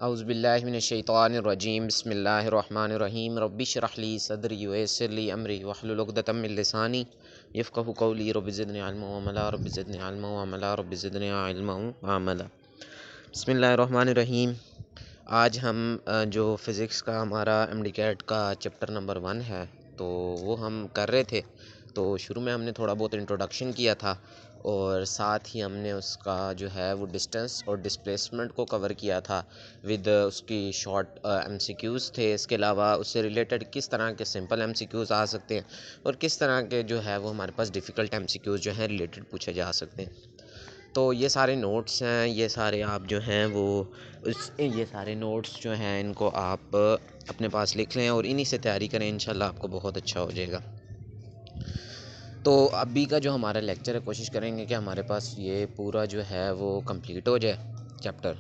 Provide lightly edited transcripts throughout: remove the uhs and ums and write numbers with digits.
औज़ुबिल्लाहिमिनश्शैतानिर्रजीम बिस्मिल्लाहिर्रहमानिर्रहीम रब्बि इश्रह ली सदरी वयस्सिर ली अमरी वहलुल उक़दतम मिन लिसानी यफ़क़हू क़ौली रब्बि ज़िदनी इल्मा व अमला रब्बि ज़िदनी इल्मा व अमला रब्बि ज़िदनी इल्मा व अमला। बिस्मिल्लाहिर्रहमानिर्रहीम। आज हम जो फ़िज़िक्स का हमारा एमडीकैट का चैप्टर नंबर 1 है तो वो हम कर रहे थे। तो शुरू में हमने थोड़ा बहुत इंट्रोडक्शन किया था और साथ ही हमने उसका जो है वो डिस्टेंस और डिस्प्लेसमेंट को कवर किया था विद उसकी शॉर्ट एमसीक्यूज़ थे। इसके अलावा उससे रिलेटेड किस तरह के सिंपल एमसीक्यूज़ आ सकते हैं और किस तरह के जो है वो हमारे पास डिफ़िकल्ट एमसीक्यूज़ जो हैं रिलेटेड पूछे जा सकते हैं। तो ये सारे नोट्स हैं, ये सारे आप जो हैं वो ये सारे नोट्स जो हैं इनको आप अपने पास लिख लें और इन्हीं से तैयारी करें, इंशाल्लाह आपको बहुत अच्छा हो जाएगा। तो अभी का जो हमारा लेक्चर है कोशिश करेंगे कि हमारे पास ये पूरा जो है वो कंप्लीट हो जाए चैप्टर।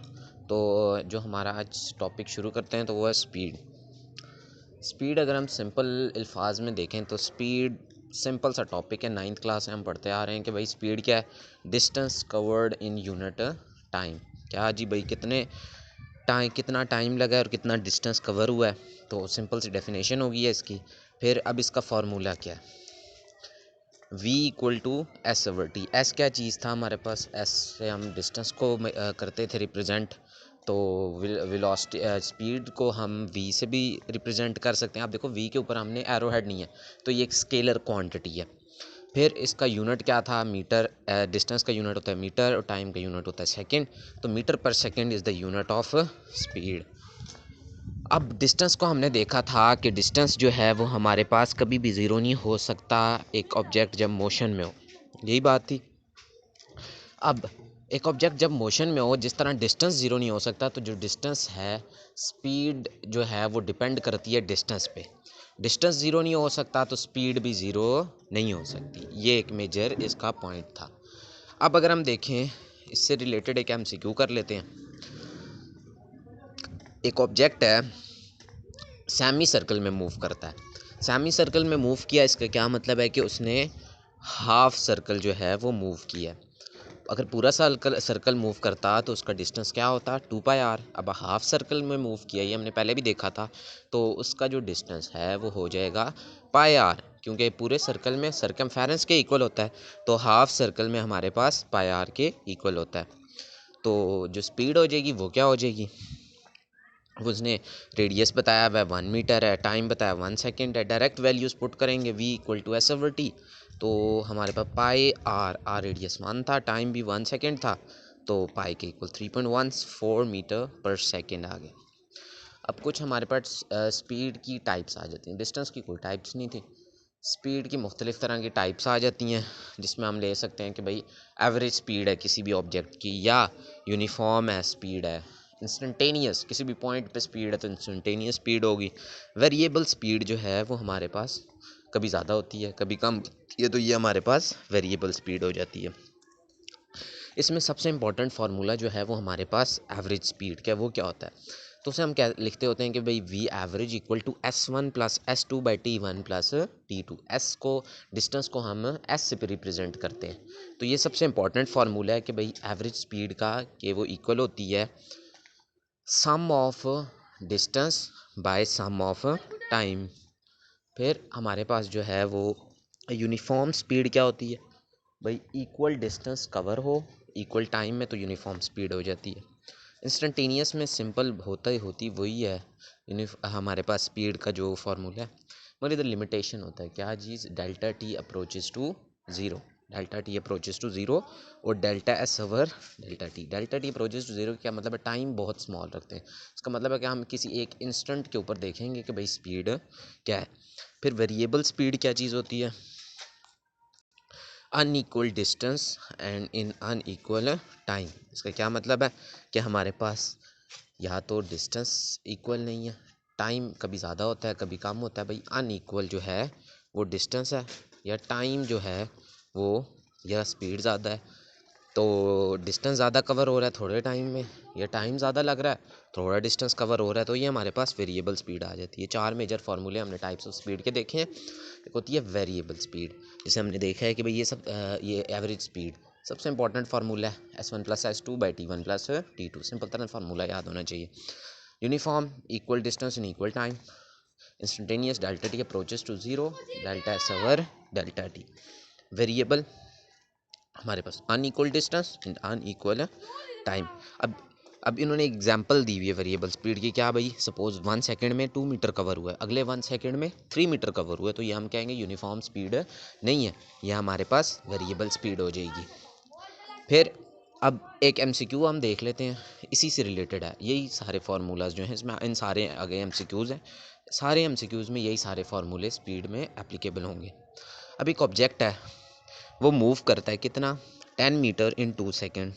तो जो हमारा आज टॉपिक शुरू करते हैं तो वो है स्पीड। अगर हम सिंपल अल्फाज में देखें तो स्पीड सिंपल सा टॉपिक है। 9th क्लास से हम पढ़ते आ रहे हैं कि भाई स्पीड क्या है, distance covered in unit time. क्या जी भाई कितना टाइम लगा है और कितना डिस्टेंस कवर हुआ है। तो सिंपल सी डेफिनेशन होगी है इसकी। फिर अब इसका फार्मूला क्या है, v equal to s over t. S क्या चीज़ था हमारे पास, एस से हम डिस्टेंस को करते थे रिप्रेजेंट। तो वेलोसिटी स्पीड को हम v से भी रिप्रेजेंट कर सकते हैं। आप देखो v के ऊपर हमने एरो हेड नहीं है तो ये एक स्केलर क्वांटिटी है। फिर इसका यूनिट क्या था, मीटर। डिस्टेंस का यूनिट होता है मीटर और टाइम का यूनिट होता है सेकेंड। तो metre per second is the unit of speed. अब डिस्टेंस को हमने देखा था कि डिस्टेंस जो है वो हमारे पास कभी भी ज़ीरो नहीं हो सकता एक ऑब्जेक्ट जब मोशन में हो, यही बात थी। अब एक ऑब्जेक्ट जब मोशन में हो, जिस तरह डिस्टेंस ज़ीरो नहीं हो सकता, तो जो डिस्टेंस है स्पीड जो है वो डिपेंड करती है डिस्टेंस पे। डिस्टेंस ज़ीरो नहीं हो सकता तो स्पीड भी ज़ीरो नहीं हो सकती। ये एक मेजर इसका पॉइंट था। अब अगर हम देखें इससे रिलेटेड एक एमसीक्यू कर लेते हैं। एक ऑब्जेक्ट है सेमी सर्कल में मूव करता है। सेमी सर्कल में मूव किया, इसका क्या मतलब है कि उसने हाफ सर्कल जो है वो मूव किया। अगर पूरा सर्कल मूव करता तो उसका डिस्टेंस क्या होता, 2πr। अब हाफ सर्कल में मूव किया, ये हमने पहले भी देखा था, तो उसका जो डिस्टेंस है वो हो जाएगा πr, क्योंकि पूरे सर्कल में सरकमफेरेंस के इक्वल होता है तो हाफ सर्कल में हमारे पास πr के इक्वल होता है। तो जो स्पीड हो जाएगी वो क्या हो जाएगी, उसने रेडियस बताया वह 1 मीटर है, टाइम बताया 1 सेकेंड है। डायरेक्ट वैल्यूज़ पुट करेंगे v equal to s over t. तो हमारे पास पाई आर रेडियस 1 था, टाइम भी 1 सेकेंड था, तो पाई के इक्वल 3.14 मीटर पर सेकेंड आ गया। अब कुछ हमारे पास स्पीड की टाइप्स आ जाती हैं। डिस्टेंस की कोई टाइप्स नहीं थी, स्पीड की मुख्तलिफ़ तरह की टाइप्स आ जाती हैं, जिसमें हम ले सकते हैं कि भाई एवरेज स्पीड है किसी भी ऑब्जेक्ट की, या यूनिफॉर्म है स्पीड है, इंस्टेंटेनियस किसी भी पॉइंट पे स्पीड है तो इंस्टेंटेनियस स्पीड होगी। वेरिएबल स्पीड जो है वो हमारे पास कभी ज़्यादा होती है कभी कम होती है, तो ये हमारे पास वेरिएबल स्पीड हो जाती है। इसमें सबसे इंपॉर्टेंट फार्मूला जो है वो हमारे पास एवरेज स्पीड क्या, वो क्या होता है, तो उसे हम क्या लिखते होते हैं कि भाई v average equal to s1 plus s2 by t1 plus t2। S को डिस्टेंस को हम एस से रिप्रेजेंट करते हैं। तो ये सबसे इंपॉर्टेंट फार्मूला है कि भाई एवरेज स्पीड का कि वो इक्वल होती है sum of distance by sum of time. फिर हमारे पास जो है वो यूनिफॉर्म स्पीड क्या होती है, भाई इक्वल डिस्टेंस कवर हो इक्वल टाइम में तो यूनिफॉर्म स्पीड हो जाती है। इंस्टेंटेनियस में सिंपल होती वही है हमारे पास स्पीड का जो फार्मूला है, मगर इधर लिमिटेशन होता है। क्या चीज़, delta T approaches to zero, delta T approaches to zero और delta S over delta T approaches to zero क्या मतलब है, टाइम बहुत स्मॉल रखते हैं। इसका मतलब है कि हम किसी एक इंस्टेंट के ऊपर देखेंगे कि भाई स्पीड क्या है। फिर वेरिएबल स्पीड क्या चीज़ होती है, unequal distance and in unequal time. इसका क्या मतलब है कि हमारे पास या तो डिस्टेंस इक्वल नहीं है, टाइम कभी ज़्यादा होता है कभी कम होता है। भाई अनइक्वल जो है वो डिस्टेंस है, या टाइम जो है वो, या स्पीड ज़्यादा है तो डिस्टेंस ज़्यादा कवर हो रहा है थोड़े टाइम में, या टाइम ज़्यादा लग रहा है थोड़ा डिस्टेंस कवर हो रहा है, तो ये हमारे पास वेरिएबल स्पीड आ जाती है। 4 मेजर फार्मूले हमने टाइप्स ऑफ स्पीड के देखे हैं। एक होती है वेरिएबल स्पीड, जैसे हमने देखा है कि भाई ये सब ये एवरेज स्पीड सबसे इंपॉर्टेंट फार्मूला है S1+S2/T1+T2। सिंपल तरह फार्मूला याद होना चाहिए। Uniform equal distance in equal time, instantaneous delta T approaches to zero, delta S over delta T. Variable हमारे पास unequal distance in unequal time. अब इन्होंने एग्जाम्पल दी हुई है वेरिएबल स्पीड की। क्या भाई, सपोज 1 सेकंड में 2 मीटर कवर हुआ है, अगले 1 सेकंड में 3 मीटर कवर हुआ है, तो ये हम कहेंगे यूनिफॉर्म स्पीड नहीं है, यह हमारे पास वेरिएबल स्पीड हो जाएगी। फिर अब एक एमसीक्यू हम देख लेते हैं, इसी से रिलेटेड है। यही सारे फार्मूलाज जो हैं इसमें, इन सारे आगे एमसीक्यूज़ हैं, सारे एमसीक्यूज़ में यही सारे फार्मूले स्पीड में एप्लीकेबल होंगे। अब एक ऑब्जेक्ट है, वो मूव करता है कितना, 10 मीटर इन 2 सेकेंड,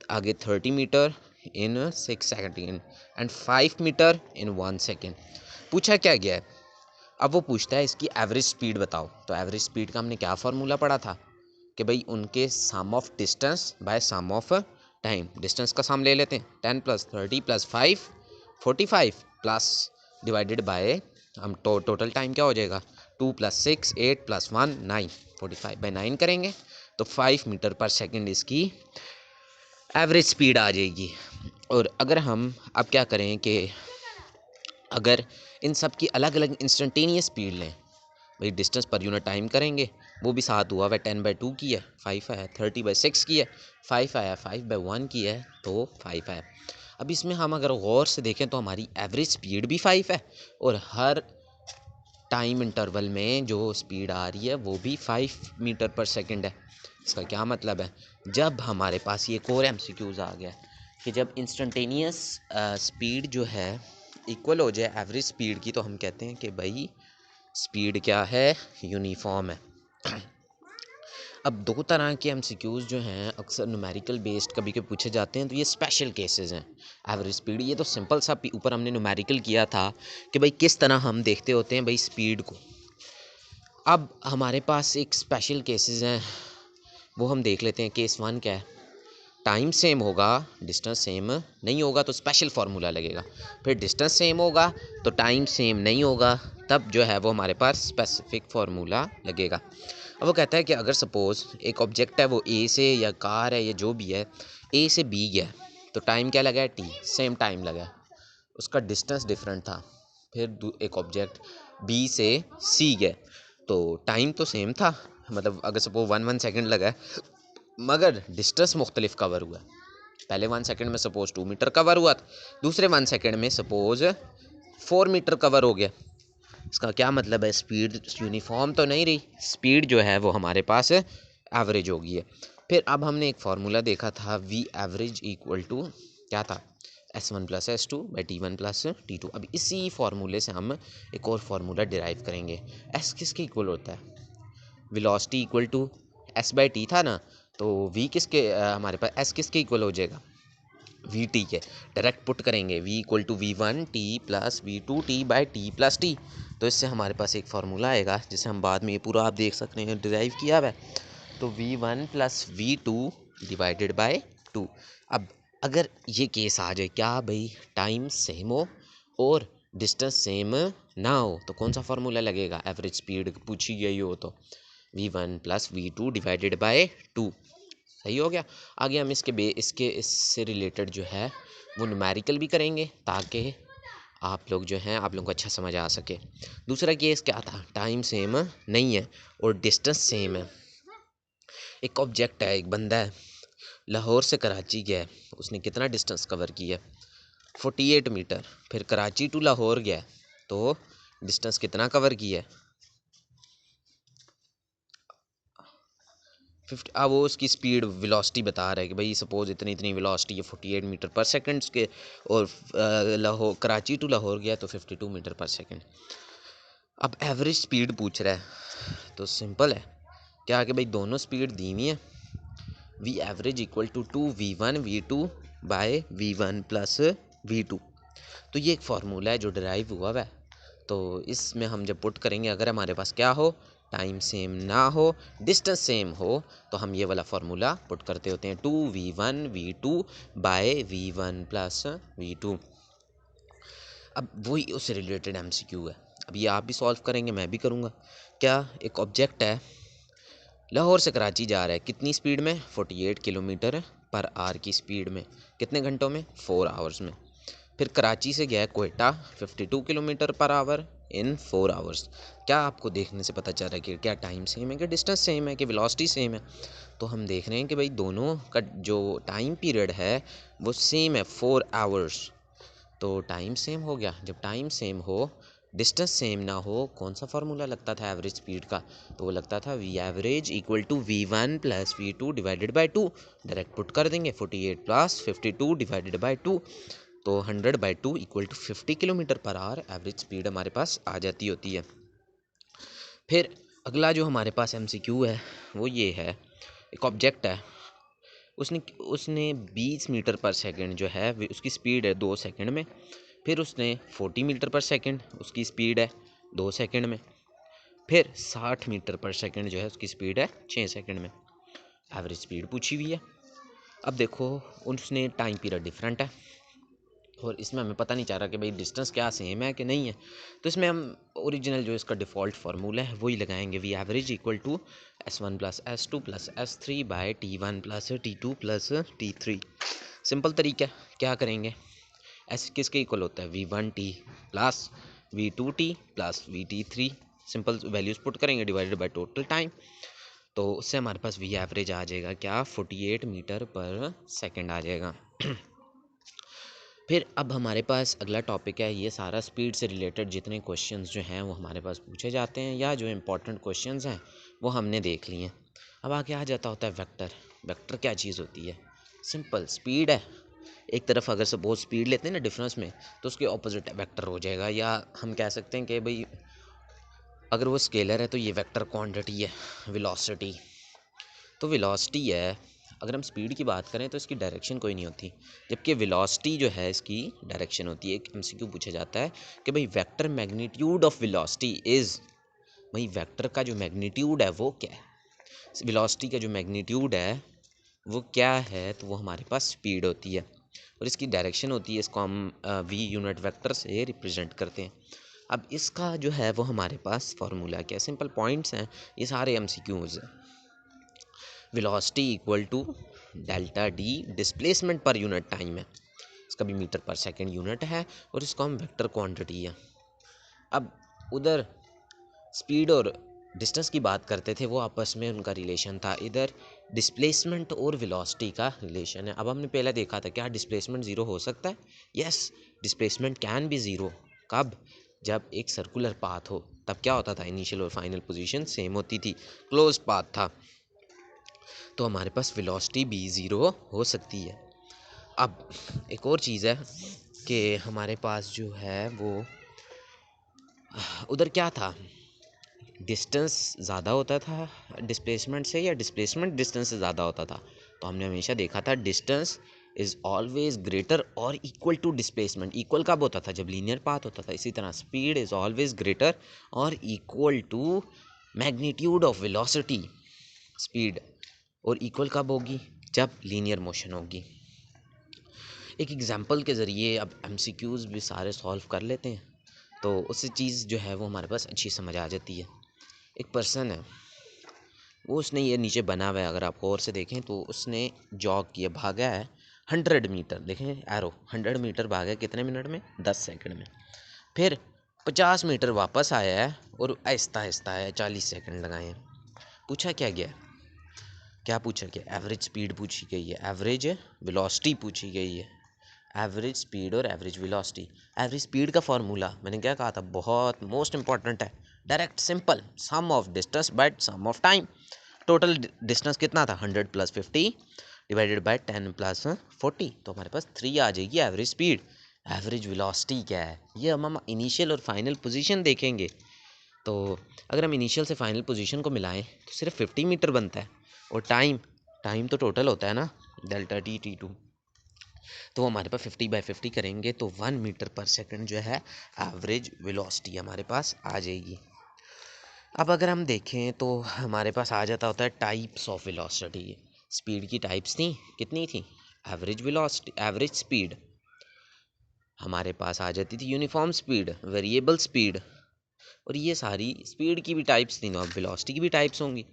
आगे 30 metre in 6 second and 5 metre in 1 second. पूछा क्या गया है, अब वो पूछता है इसकी एवरेज स्पीड बताओ। तो एवरेज स्पीड का हमने क्या फार्मूला पढ़ा था कि भाई उनके sum of distance by sum of time. Distance का सम ले लेते हैं, 10 + 30 + 5 45 प्लस डिवाइडेड बाय हम टोटल टाइम क्या हो जाएगा, 2 + 6 8 + 1 9, 45/9 करेंगे तो 5 मीटर पर सेकेंड इसकी एवरेज स्पीड आ जाएगी। और अगर हम अब क्या करें कि अगर इन सब की अलग अलग इंस्टेंटेनियस स्पीड लें, भाई डिस्टेंस पर यूनिट टाइम करेंगे, वो भी साथ हुआ है, 10/2 की है 5 आया, 30/6 की है 5 आया, 5/1 की है तो 5 आया। अब इसमें हम अगर गौर से देखें तो हमारी एवरेज स्पीड भी 5 है और हर टाइम इंटरवल में जो स्पीड आ रही है वो भी 5 मीटर पर सेकेंड है। इसका क्या मतलब है, जब हमारे पास ये कोर एमसीक्यूज़ आ गया कि जब इंस्टेंटेनियस स्पीड जो है इक्वल हो जाए एवरेज स्पीड की, तो हम कहते हैं कि भाई स्पीड क्या है, यूनिफॉर्म है। अब दो तरह के एमसीक्यूज़ जो हैं अक्सर न्यूमेरिकल बेस्ड कभी कभी पूछे जाते हैं, तो ये स्पेशल केसेस हैं। एवरेज स्पीड ये तो सिंपल सा ऊपर हमने न्यूमेरिकल किया था कि भाई किस तरह हम देखते होते हैं भाई स्पीड को। अब हमारे पास एक स्पेशल केसेस हैं, वो हम देख लेते हैं। केस 1 क्या है, टाइम सेम होगा डिस्टेंस सेम नहीं होगा तो स्पेशल फार्मूला लगेगा। फिर डिस्टेंस सेम होगा तो टाइम सेम नहीं होगा, तब जो है वो हमारे पास स्पेसिफिक फार्मूला लगेगा। अब वो कहता है कि अगर सपोज़ एक ऑब्जेक्ट है, वो ए से या कार है या जो भी है, ए से बी गया तो टाइम क्या लगा है, टी, सेम टाइम लगा है, उसका डिस्टेंस डिफरेंट था। फिर एक ऑब्जेक्ट बी से सी गया तो टाइम तो सेम था, मतलब अगर सपोज 1 सेकेंड लगा है मगर डिस्टेंस मुख्तलिफ कवर हुआ। पहले 1 सेकेंड में सपोज 2 मीटर कवर हुआ था, दूसरे 1 सेकेंड में सपोज 4 मीटर कवर हो गया। इसका क्या मतलब है, स्पीड यूनिफॉर्म तो नहीं रही, स्पीड जो है वो हमारे पास एवरेज होगी है। फिर अब हमने एक फार्मूला देखा था, वी एवरेज इक्वल टू क्या था, S1+S2/T1+T2। अब इसी फार्मूले से हम एक और फार्मूला डिराइव करेंगे। एस किसके इक्वल होता है, वेलोसिटी इक्वल टू S/T था ना, तो V किसके हमारे पास S किसके इक्वल हो जाएगा, VT के। डायरेक्ट पुट करेंगे V = V1T + V2T/T+T। तो इससे हमारे पास एक फार्मूला आएगा जिसे हम बाद में ये पूरा आप देख सकते हैं डिराइव किया हुआ है। तो V1 + V2 / 2। अब अगर ये केस आ जाए क्या भाई, टाइम सेम हो और डिस्टेंस सेम ना हो, तो कौन सा फार्मूला लगेगा, एवरेज स्पीड पूछी गई हो तो V1 + V2 / 2। सही हो गया। आगे हम इससे रिलेटेड जो है वो न्यूमेरिकल भी करेंगे ताकि आप लोग जो हैं आप लोगों को अच्छा समझ आ सके। दूसरा केस क्या था, टाइम सेम नहीं है और डिस्टेंस सेम है। एक ऑब्जेक्ट है, एक बंदा है, लाहौर से कराची गया है, उसने कितना डिस्टेंस कवर किया है, 48 मीटर। फिर कराची टू लाहौर गया तो डिस्टेंस कितना कवर किया है, 50। अब वो उसकी स्पीड वेलोसिटी बता रहा है कि भाई सपोज इतनी इतनी वेलोसिटी है 48 मीटर पर सेकेंड के, और लाहौर कराची टू लाहौर गया तो 52 मीटर पर सेकेंड। अब एवरेज स्पीड पूछ रहा है तो सिंपल है क्या कि भाई दोनों स्पीड दी हुई है, we average equal to 2V1V2/V1 + V2। तो ये एक फार्मूला है जो डिराइव हुआ है। तो इसमें हम जब पुट करेंगे, अगर हमारे पास क्या हो, टाइम सेम ना हो, डिस्टेंस सेम हो, तो हम ये वाला फार्मूला पुट करते होते हैं, 2V1V2/V1 + V2। अब वही उससे रिलेटेड एमसीक्यू है। अब ये आप भी सॉल्व करेंगे, मैं भी करूँगा। क्या, एक ऑब्जेक्ट है, लाहौर से कराची जा रहा है कितनी स्पीड में? 48 किलोमीटर पर आवर की स्पीड में। कितने घंटों में? 4 आवर्स में। फिर कराची से गया है Quetta 52 kilometre per our in 4 hours. क्या आपको देखने से पता चल रहा है कि क्या टाइम सेम है, कि डिस्टेंस सेम है, कि वेलोसिटी सेम है? तो हम देख रहे हैं कि भाई दोनों का जो टाइम पीरियड है वो सेम है, 4 आवर्स। तो टाइम सेम हो गया। जब टाइम सेम हो, डिस्टेंस सेम ना हो, कौन सा फार्मूला लगता था एवरेज स्पीड का? तो वो लगता था v average equal to V1 plus V2 divided by 2। Direct put कर देंगे 48 प्लस 52 डिवाइडेड बाई 2, तो 100/2 equal to 50 kilometre per hour average speed हमारे पास आ जाती होती है। फिर अगला जो हमारे पास MCQ है वो ये है, एक ऑब्जेक्ट है, उसने उसने 20 मीटर पर सेकंड जो है उसकी स्पीड है 2 सेकंड में। फिर उसने 40 मीटर पर सेकंड उसकी स्पीड है 2 सेकंड में। फिर 60 मीटर पर सेकंड जो है उसकी स्पीड है 6 सेकंड में। एवरेज स्पीड पूछी हुई है। अब देखो उसने टाइम पीरियड डिफरेंट है और इसमें हमें पता नहीं चल रहा कि भाई डिस्टेंस क्या सेम है कि नहीं है। तो इसमें हम ओरिजिनल जो इसका डिफ़ॉल्ट फार्मूला है वही लगाएंगे, v average equal to S1 plus S2 plus S3 by T1 plus T2 plus T3। Simple तरीका है, क्या करेंगे, एस किसके इक्वल होता है? V1T plus V2T plus VT3। Simple values put करेंगे डिवाइडेड बाय टोटल टाइम, तो उससे हमारे पास वी एवरेज आ जाएगा क्या? 48 मीटर पर सेकेंड आ जाएगा। फिर अब हमारे पास अगला टॉपिक है, ये सारा स्पीड से रिलेटेड जितने क्वेश्चंस जो हैं वो हमारे पास पूछे जाते हैं या जो इम्पोर्टेंट क्वेश्चंस हैं वो हमने देख लिए हैं। अब आगे आ जाता होता है वेक्टर। वेक्टर क्या चीज़ होती है? सिंपल स्पीड है। एक तरफ अगर सपोज स्पीड लेते हैं ना डिफरेंस में, तो उसके ऑपोजिट वेक्टर हो जाएगा, या हम कह सकते हैं कि भाई अगर वो स्केलर है तो ये वेक्टर क्वांटिटी है वेलोसिटी। तो वेलोसिटी है, अगर हम स्पीड की बात करें तो इसकी डायरेक्शन कोई नहीं होती, जबकि वेलोसिटी जो है इसकी डायरेक्शन होती है। एक MCQ पूछा जाता है कि भाई vector magnitude of velocity is, भाई वेक्टर का जो मैग्नीट्यूड है वो क्या है? वेलोसिटी का जो मैग्नीट्यूड है वो क्या है? तो वो हमारे पास स्पीड होती है और इसकी डायरेक्शन होती है, इसको हम V यूनिट वेक्टर से रिप्रेजेंट करते हैं। अब इसका जो है वो हमारे पास फार्मूला क्या है? सिंपल पॉइंट्स हैं, ये सारे MCQs हैं। Velocity equal to delta d displacement per unit time है, इसका भी मीटर पर सेकंड यूनिट है और इसको हम वेक्टर क्वांटिटी है। अब उधर स्पीड और डिस्टेंस की बात करते थे, वो आपस में उनका रिलेशन था, इधर डिस्प्लेसमेंट और वेलोसिटी का रिलेशन है। अब हमने पहले देखा था क्या डिस्प्लेसमेंट ज़ीरो हो सकता है? Yes, displacement can be zero. कब? जब एक सर्कुलर पाथ हो, तब क्या होता था? इनिशियल और फाइनल पोजीशन सेम होती थी, क्लोज पाथ था, तो हमारे पास वेलोसिटी भी ज़ीरो हो सकती है। अब एक और चीज़ है कि हमारे पास जो है वो उधर क्या था, डिस्टेंस ज़्यादा होता था डिस्प्लेसमेंट से या डिस्प्लेसमेंट डिस्टेंस से ज़्यादा होता था? तो हमने हमेशा देखा था distance is always greater or equal to displacement. Equal कब होता था? जब लीनियर पाथ होता था। इसी तरह speed is always greater or equal to magnitude of velocity. Speed और इक्वल कब होगी? जब लीनियर मोशन होगी। एक एग्जांपल के ज़रिए अब MCQs भी सारे सॉल्व कर लेते हैं, तो उससे चीज़ जो है वो हमारे पास अच्छी समझ आ जाती है। एक पर्सन है, वो उसने ये नीचे बना हुआ है, अगर आप गौर से देखें तो उसने जॉग किया, भागा है 100 मीटर। देखें एरो, 100 मीटर भागा है कितने मिनट में? 10 सेकंड में। फिर 50 मीटर वापस आया है और आहिस्ता आहिस्ता है 40 सेकंड लगाए हैं। पूछा क्या गया? क्या पूछा गया? एवरेज स्पीड पूछी गई है, एवरेज वेलोसिटी पूछी गई है। एवरेज स्पीड और एवरेज वेलोसिटी। एवरेज स्पीड का फार्मूला मैंने क्या कहा था? बहुत मोस्ट इंपॉर्टेंट है, direct simple, sum of distance by sum of time. Total distance कितना था? 100 प्लस 50 डिवाइडेड बाय 10 प्लस 40, तो हमारे पास 3 आ जाएगी एवरेज स्पीड। एवरेज वेलोसिटी क्या है? ये हम इनिशियल और फाइनल पोजीशन देखेंगे। तो अगर हम इनिशियल से फाइनल पोजीशन को मिलाएं तो सिर्फ 50 मीटर बनता है, और टाइम तो टोटल होता है ना, डेल्टा T2। तो हमारे पास 50/50 करेंगे तो 1 मीटर पर सेकंड जो है एवरेज वेलोसिटी हमारे पास आ जाएगी। अब अगर हम देखें तो हमारे पास आ जाता होता है टाइप्स ऑफ वेलोसिटी। स्पीड की टाइप्स थी, कितनी थी? एवरेज वेलोसिटी, एवरेज स्पीड, हमारे पास आ जाती थी यूनिफॉर्म स्पीड, वेरिएबल स्पीड, और ये सारी स्पीड की भी टाइप्स थी ना, अब वेलोसिटी की भी टाइप्स होंगी।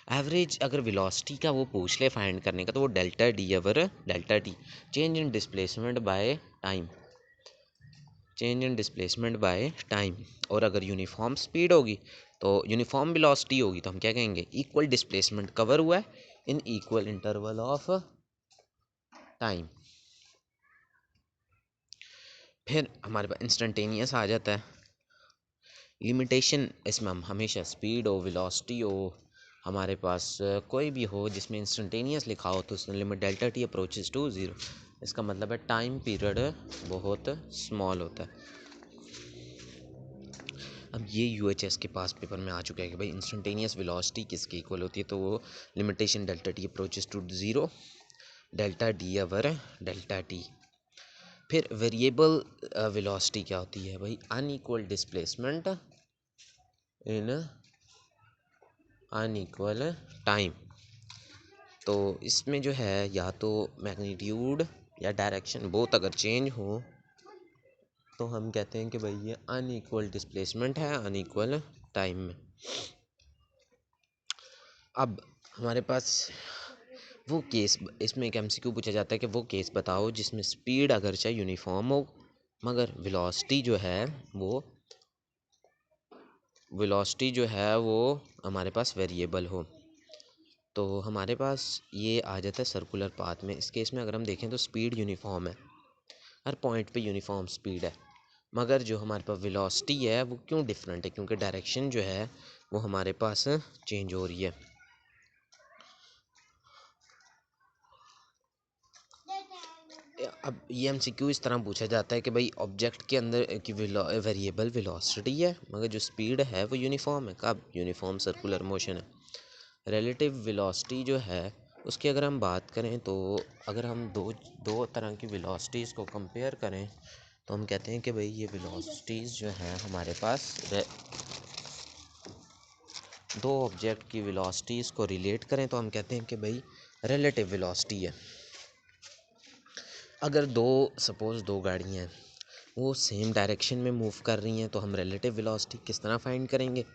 एवरेज अगर वेलोसिटी का वो पूछ ले फाइंड करने का तो वो delta d over delta T, change in displacement by time, change in displacement by time. और अगर यूनिफॉर्म स्पीड होगी तो यूनिफॉर्म वेलोसिटी होगी तो हम क्या कहेंगे, इक्वल डिस्प्लेसमेंट कवर हुआ है in equal interval of time. फिर हमारे पास इंस्टेंटेनियस आ जाता है। लिमिटेशन इसमें हम हमेशा स्पीड हो, वेलोसिटी हो, हमारे पास कोई भी हो जिसमें इंस्टेंटेनियस लिखा हो तो उसमें limit delta T approaches to zero, इसका मतलब है टाइम पीरियड बहुत स्मॉल होता है। अब ये यूएचएस के पास पेपर में आ चुका है कि भाई इंस्टेंटेनियस वेलोसिटी किसके इक्वल होती है, तो वो limitation delta T approaches to zero, delta d over delta t. फिर वेरिएबल वेलोसिटी क्या होती है भाई, unequal displacement in unequal time. तो इसमें जो है या तो मैग्नीट्यूड या डायरेक्शन बोथ अगर चेंज हो तो हम कहते हैं कि भाई ये अनइक्वल डिस्प्लेसमेंट है अनइक्वल टाइम में। अब हमारे पास वो केस, इसमें एक एमसीक्यू पूछा जाता है कि वो केस बताओ जिसमें स्पीड अगर चाहे यूनिफॉर्म हो मगर वेलोसिटी जो है वो हमारे पास वेरिएबल हो। तो हमारे पास ये आ जाता है सर्कुलर पाथ में। इस केस में अगर हम देखें तो स्पीड यूनिफॉर्म है, हर पॉइंट पे यूनिफॉर्म स्पीड है, मगर जो हमारे पास वेलोसिटी है वो क्यों डिफरेंट है, क्योंकि डायरेक्शन जो है वो हमारे पास चेंज हो रही है। अब ये एमसीक्यू इस तरह पूछा जाता है कि भाई ऑब्जेक्ट के अंदर की वेरिएबल वेलोसिटी है मगर जो स्पीड है वो यूनिफॉर्म है। कब? यूनिफॉर्म सर्कुलर मोशन है। रिलेटिव वेलोसिटी जो है उसकी अगर हम बात करें तो अगर हम दो तरह की वेलोसिटीज़ को कंपेयर करें तो हम कहते हैं कि भाई ये वेलोसिटीज़ जो हैं हमारे पास दो ऑब्जेक्ट की वेलोसिटीज़ को रिलेट करें तो हम कहते हैं कि भाई रिलेटिव वेलोसिटी है। अगर सपोज़ दो गाड़ियाँ हैं वो सेम डायरेक्शन में मूव कर रही हैं तो हम रिलेटिव वेलोसिटी किस तरह फाइंड करेंगे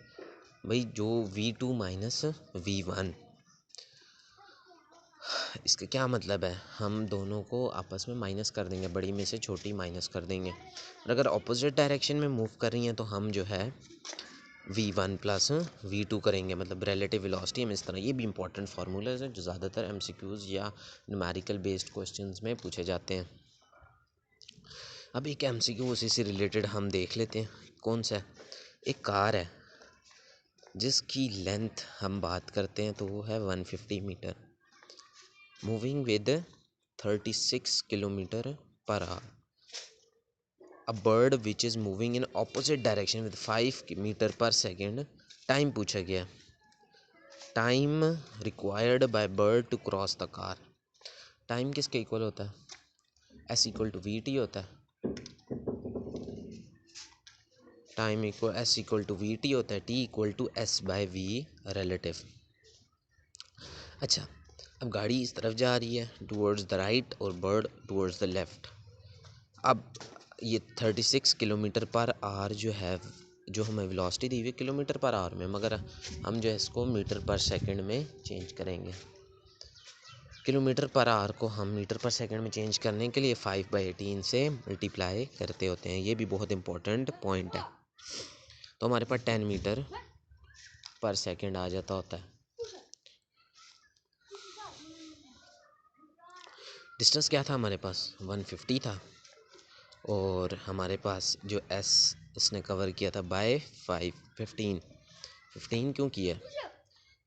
भाई, जो v2 माइनस v1, इसका क्या मतलब है, हम दोनों को आपस में माइनस कर देंगे, बड़ी में से छोटी माइनस कर देंगे। और अगर ऑपोजिट डायरेक्शन में मूव कर रही हैं तो हम जो है v1 प्लस v2 करेंगे, मतलब रिलेटिव वेलोसिटी हम इस तरह। ये भी इंपॉर्टेंट फार्मूलाज हैं जो ज़्यादातर एमसीक्यूज़ या न्यूमेरिकल बेस्ड क्वेश्चंस में पूछे जाते हैं। अब एक एमसीक्यू उसी से रिलेटेड हम देख लेते हैं। कौन सा? एक कार है जिसकी लेंथ हम बात करते हैं तो वो है 150 metre, moving with 36 kilometre per hour. A bird which is moving in opposite direction with 5 metre per second. Time पूछा गया, time required by bird to cross the car. Time किसके इक्वल होता है? S equal to v t होता है। Time equal s equal to v t होता है, t equal to s by v relative. अच्छा, अब गाड़ी इस तरफ जा रही है टूवर्ड्स द राइट और बर्ड टूवर्ड्स द लेफ़्ट। अब ये 36 किलोमीटर पर आवर जो है, जो हमें वेलोसिटी दी हुई किलोमीटर पर आवर में, मगर हम जो है इसको मीटर पर सेकंड में चेंज करेंगे। किलोमीटर पर आवर को हम मीटर पर सेकंड में चेंज करने के लिए 5/18 से मल्टीप्लाई करते होते हैं। ये भी बहुत इंपॉर्टेंट पॉइंट है। तो हमारे पास 10 मीटर पर सेकंड आ जाता होता है। डिस्टेंस क्या था हमारे पास? 150 था। और हमारे पास जो एस इसने कवर किया था बाय 15 क्यों किया?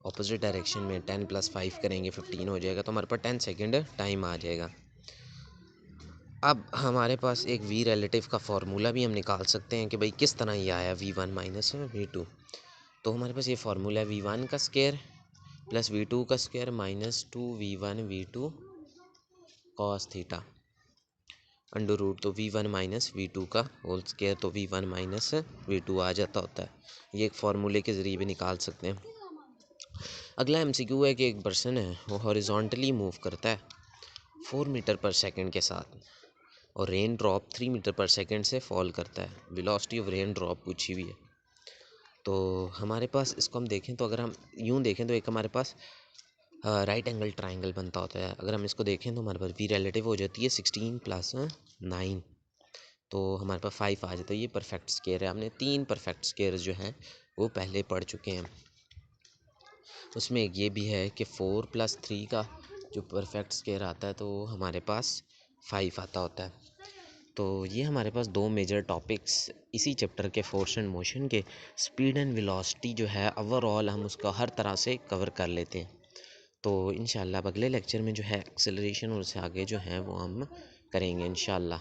ऑपोजिट डायरेक्शन में 10 + 5 करेंगे 15 हो जाएगा, तो हमारे पास 10 सेकेंड टाइम आ जाएगा। अब हमारे पास एक वी रिलेटिव का फार्मूला भी हम निकाल सकते हैं कि भाई किस तरह ये आया v1 माइनस v2। तो हमारे पास ये फार्मूला है v1 का स्क्वायर प्लस v2 का square minus 2v1 v2 cos theta under root. तो v1 माइनस v2 का होल स्क्वायर, तो v1 माइनस v2 आ जाता होता है। ये एक फार्मूले के ज़रिए भी निकाल सकते हैं। अगला एमसीक्यू है कि एक पर्सन है वो हॉरिजॉन्टली मूव करता है 4 मीटर पर सेकंड के साथ और रेन ड्रॉप 3 मीटर पर सेकंड से फॉल करता है। वेलोसिटी ऑफ रेन ड्रॉप पूछी हुई है। तो हमारे पास इसको हम देखें तो अगर हम यूँ देखें तो एक हमारे पास राइट एंगल ट्राइंगल बनता होता है। अगर हम इसको देखें तो हमारे पास वी रिलेटिव हो जाती है 16 + 9, तो हमारे पास 5 आ जाता है। ये परफेक्ट स्क्वायर है। हमने 3 परफेक्ट स्क्वायर जो हैं वो पहले पढ़ चुके हैं। उसमें एक ये भी है कि 4 + 3 का जो परफेक्ट स्क्वायर आता है तो हमारे पास 5 आता होता है। तो ये हमारे पास 2 मेजर टॉपिक्स इसी चैप्टर के फोर्स एंड मोशन के स्पीड एंड वेलोसिटी जो है ओवरऑल हम उसका हर तरह से कवर कर लेते हैं। तो इंशाल्लाह अब अगले लेक्चर में जो है एक्सेलरेशन और उससे आगे जो है वो हम करेंगे इंशाल्लाह।